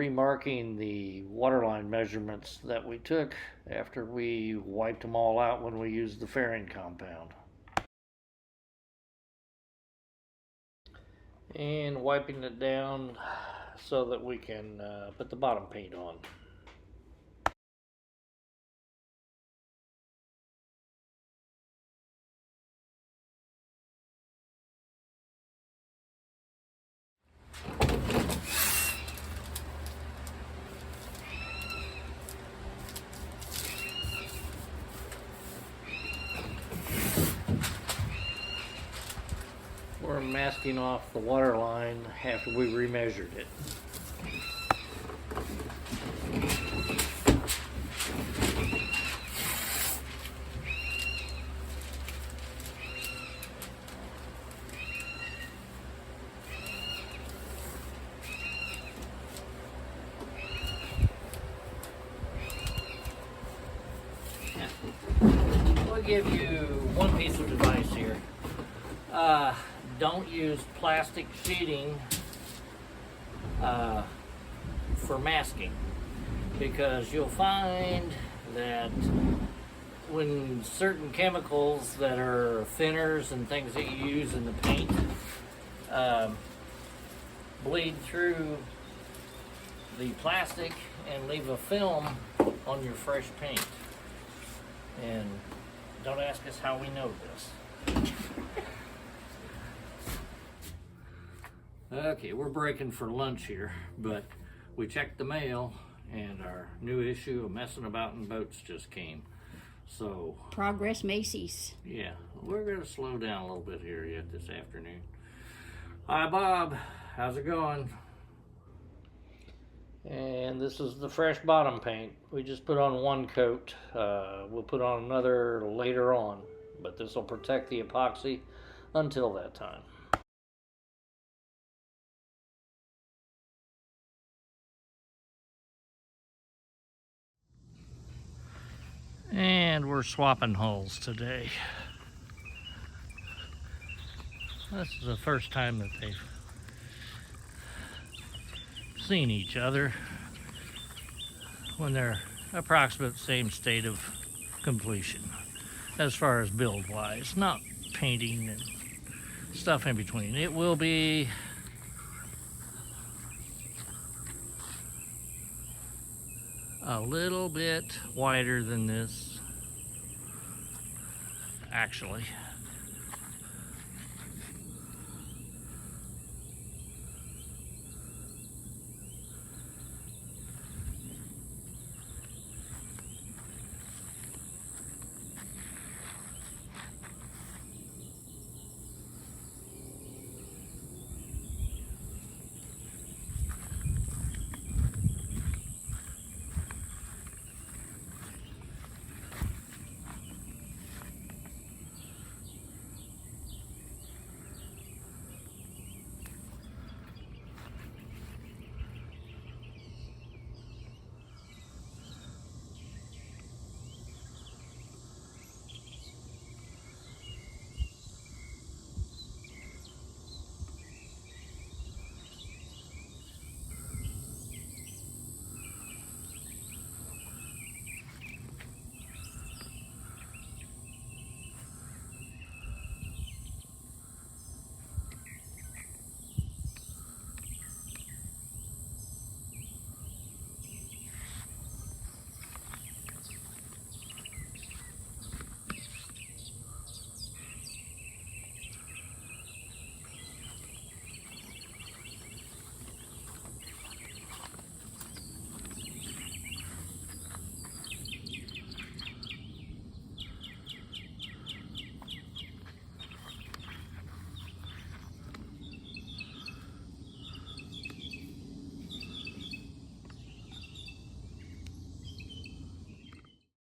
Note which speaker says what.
Speaker 1: remarking the waterline measurements that we took after we wiped them all out when we used the fairing compound. And wiping it down so that we can put the bottom paint on. We're masking off the water line after we remeasured it. I'll give you one piece of advice here. Don't use plastic sheeting for masking, because you'll find that when certain chemicals that are thinners and things that you use in the paint bleed through the plastic and leave a film on your fresh paint. And don't ask us how we know this. Okay, we're breaking for lunch here, but we checked the mail and our new issue of Messing About in Boats just came. So
Speaker 2: Progress Macy's.
Speaker 1: Yeah, we're gonna slow down a little bit here yet this afternoon. Hi Bob, how's it going? And this is the fresh bottom paint. We just put on one coat. We'll put on another later on, but this will protect the epoxy until that time. And we're swapping hulls today. This is the first time that they've seen each other when they're approximate same state of completion as far as build wise, not painting and stuff in between. It will be a little bit wider than this, actually.